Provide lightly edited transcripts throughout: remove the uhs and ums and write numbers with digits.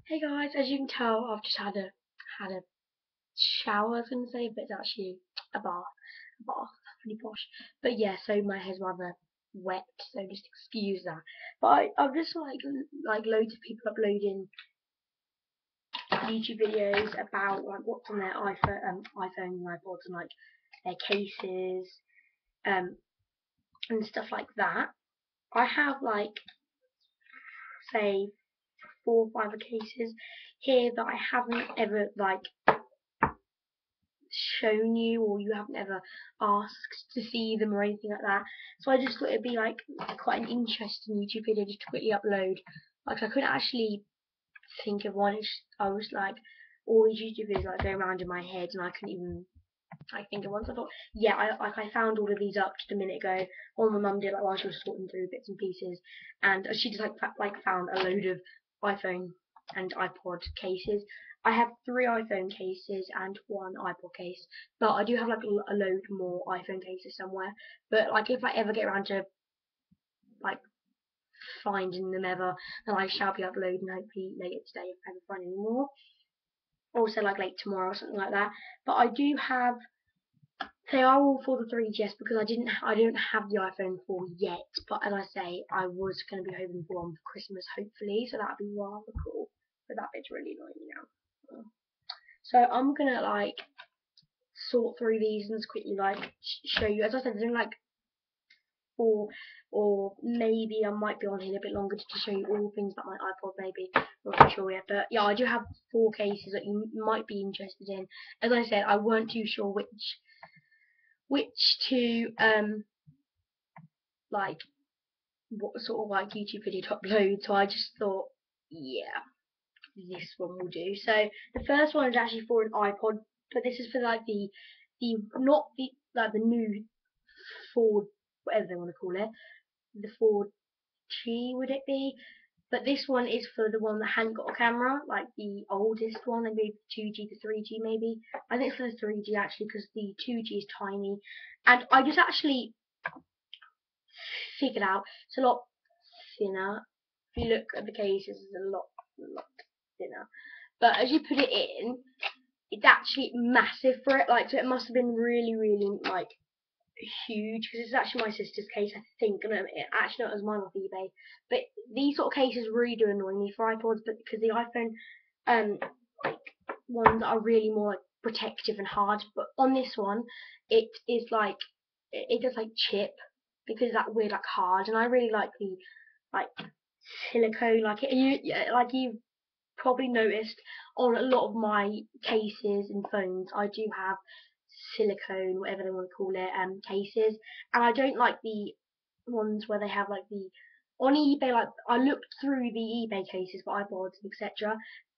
Hey guys, as you can tell, I've just had a shower. I was gonna say, but it's actually a bath. A bath, pretty posh. But yeah, so my hair's rather wet, so just excuse that. But I've just like loads of people uploading YouTube videos about like what's on their iPhone and iPods and like their cases, um, and stuff like that. I have like say 4 or 5 cases here that I haven't ever like shown you, or you haven't ever asked to see them or anything like that. So I just thought it'd be like quite an interesting YouTube video just to quickly upload. Like I couldn't actually think of one. I was like all these YouTube videos like going around in my head, and I couldn't even like think of one. So I thought, yeah, I found all of these up just a minute ago. All my mum did like while she was sorting through bits and pieces, and she just like found a load of iPhone and iPod cases. I have 3 iPhone cases and 1 iPod case, but I do have like a load more iPhone cases somewhere. But like if I ever get around to like finding them ever, then I shall be uploading hopefully later today if I ever find any more. Also like late tomorrow or something like that. But I do have they are all for the 3GS because I don't have the iPhone 4 yet, but as I say, I was going to be hoping for one for Christmas hopefully, so that'd be rather cool. But that bit's really annoying me now. So I'm gonna like sort through these and just quickly like show you. As I said, there's only like 4, or maybe I might be on here a bit longer to show you all things about my iPod. Maybe I'm not sure yet, but yeah, I do have 4 cases that you might be interested in. As I said, I weren't too sure which to like what sort of like YouTube video to upload, so I just thought, yeah, this one will do. So the first one is actually for an iPod, but this is for like the not the like the new Ford, whatever they want to call it, the Ford G would it be? But this one is for the one that hadn't got a camera, like the oldest one, maybe 2G to 3G maybe. I think it's for the 3G actually because the 2G is tiny, and I just actually figured out it's a lot thinner. If you look at the cases, it's a lot thinner. But as you put it in, it's actually massive for it. Like, so it must have been really, really like huge because it's actually my sister's case, I think. No, it actually it was mine off eBay. But these sort of cases really do annoy me for iPods, but because the iPhone like ones are really more like protective and hard. But on this one, it is like it does like chip because that weird like hard, and I really like the like silicone like it. Like you probably noticed on a lot of my cases and phones, I do have silicone, whatever they want to call it, cases, and I don't like the ones where they have like the on eBay. Like I looked through the eBay cases for iPods, etc.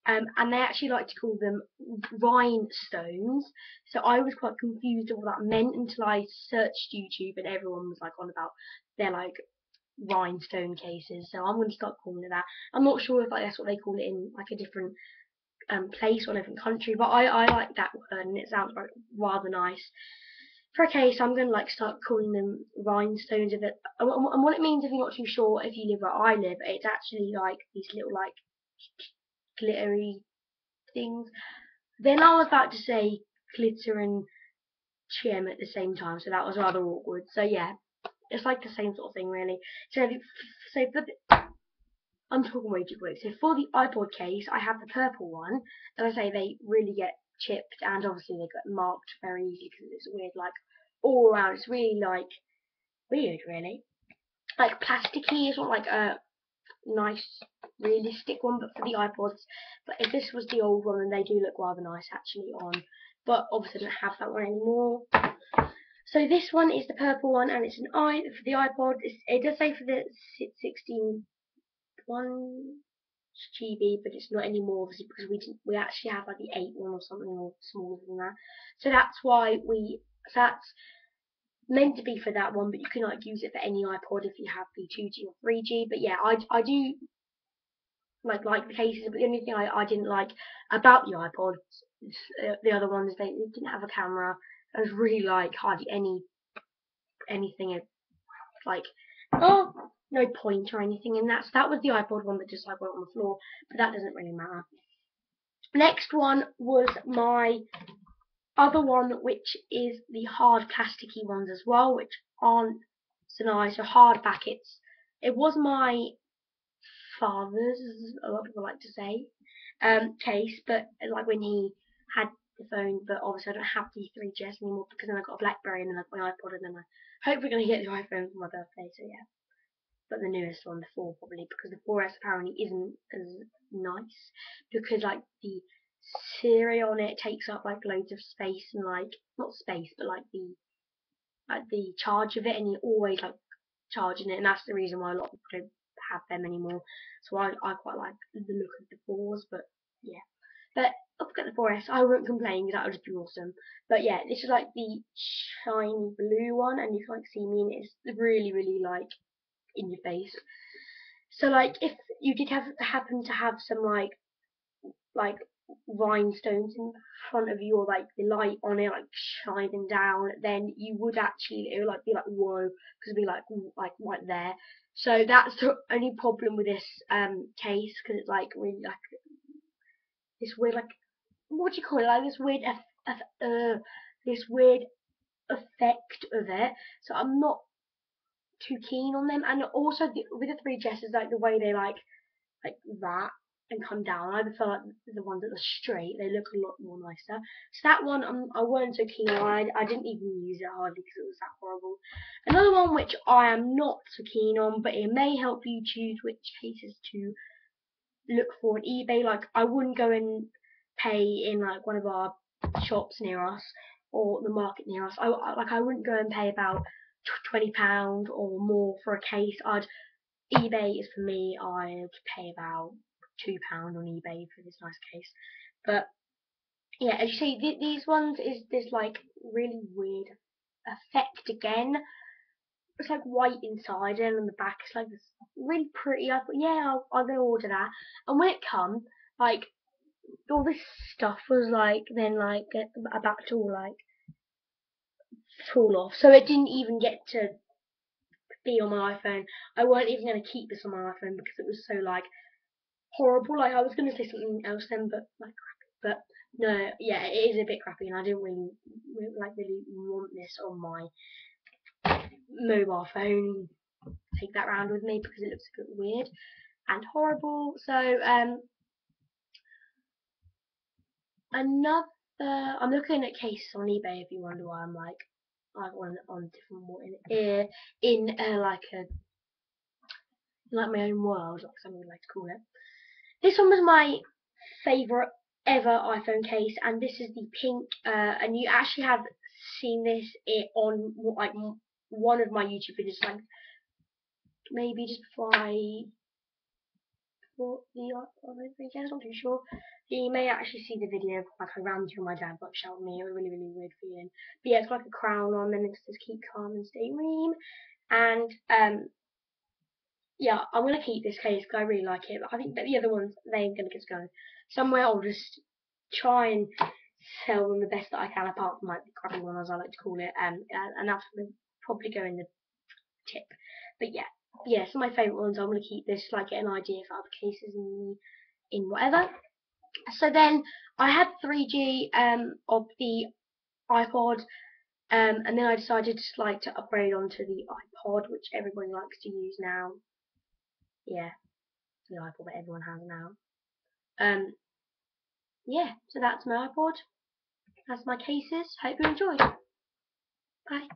And they actually like to call them rhinestones. So I was quite confused of what that meant until I searched YouTube, and everyone was like on about their like rhinestone cases. So I'm going to start calling it that. I'm not sure if like that's what they call it in like a different place or a different country, but I like that word and it sounds like rather nice. For a case, I'm going to like start calling them rhinestones of it. And what it means, if you're not too sure, if you live where I live, it's actually like these little like glittery things. Then I was about to say glitter and chim at the same time, so that was rather awkward. So yeah, it's like the same sort of thing, really. So for I'm talking way too quick. So for the iPod case, I have the purple one. As I say, they really get chipped, and obviously they get marked very easy because it's weird, like all around. It's really like weird, really. Like plasticky. It's not like a nice, realistic one, but for the iPods. But if this was the old one, then they do look rather nice actually on. But obviously, I don't have that one anymore. So this one is the purple one, and it's an i for the iPod. It does say for the 16 1 GB, but it's not anymore obviously because we actually have like the 8 one or something or smaller than that. So that's meant to be for that one, but you can like use it for any iPod if you have the 2G or 3G. But yeah, I do like the cases, but the only thing I didn't like about the iPods, the other ones, they didn't have a camera. There was really like hardly anything like, oh, no point or anything in that. So that was the iPod one that just like went on the floor, but that doesn't really matter. Next one was my other one, which is the hard plasticky ones as well, which aren't so nice, or hard packets. It was my father's, as a lot of people like to say, case, but like when he had the phone, but obviously I don't have the 3GS anymore because then I got a BlackBerry and then I got my iPod and then I hope we're gonna get the iPhone for my birthday, so yeah. But the newest one, the 4 probably, because the 4S apparently isn't as nice because like the Siri on it takes up like loads of space and like not space but like the charge of it, and you're always like charging it, and that's the reason why a lot of people don't have them anymore. So I quite like the look of the 4s, but yeah. But I'll get the 4S. I won't complain because that would just be awesome. But yeah, this is like the shiny blue one, and you can't see me, and it's really, really like in your face. So like if you did happen to have some like rhinestones in front of you, or like the light on it like shining down, then you would actually, it would like be like whoa, because it'd be like right there. So that's the only problem with this case, because it's like really like this weird like, what do you call it, like this weird effect of it. So I'm not too keen on them, and also with the 3GS, like the way they like that and come down. I prefer like the ones that are straight. They look a lot more nicer. So that one I weren't so keen on. I didn't even use it hardly because it was that horrible. Another one which I am not so keen on, but it may help you choose which cases to look for on eBay. Like I wouldn't go and pay in like one of our shops near us or the market near us. I wouldn't go and pay about £20 or more for a case. eBay is for me. I'd pay about £2 on eBay for this nice case. But yeah, as you see, these ones is this like really weird effect again. It's like white inside and on the back it's like this really pretty. I thought, yeah, I'll go order that. And when it come, like all this stuff was like then like about to all like fall off. So it didn't even get to be on my iPhone. I weren't even going to keep this on my iPhone because it was so like horrible. Like I was going to say something else then, but like crappy. But no, yeah, it is a bit crappy, and I didn't really want this on my mobile phone. Take that around with me because it looks a bit weird and horrible. So another, I'm looking at cases on eBay. If you wonder why I'm like I want on different more in like my own world, like some would like to call it. This one was my favourite ever iPhone case, and this is the pink, and you actually have seen this on like one of my YouTube videos, like maybe just before I bought the iPhone 3GS, I'm not too sure. You may actually see the video of like I ran through my dad like shouting me, a really, really weird feeling. But yeah, it's got like a crown on, and it says keep calm and stay ream, and yeah, I'm gonna keep this case because I really like it. But I think that the other ones, they ain't gonna get to go somewhere. I'll just try and sell them the best that I can, apart from like the crappy one, as I like to call it. And that's gonna probably go in the tip. But yeah, some of my favourite ones. I'm gonna keep this, like get an idea for other cases in whatever. So then I had 3G of the iPod. And then I decided to upgrade onto the iPod, which everybody likes to use now. Yeah, the iPod that everyone has now. Yeah, so that's my iPod. That's my cases. Hope you enjoyed. Bye.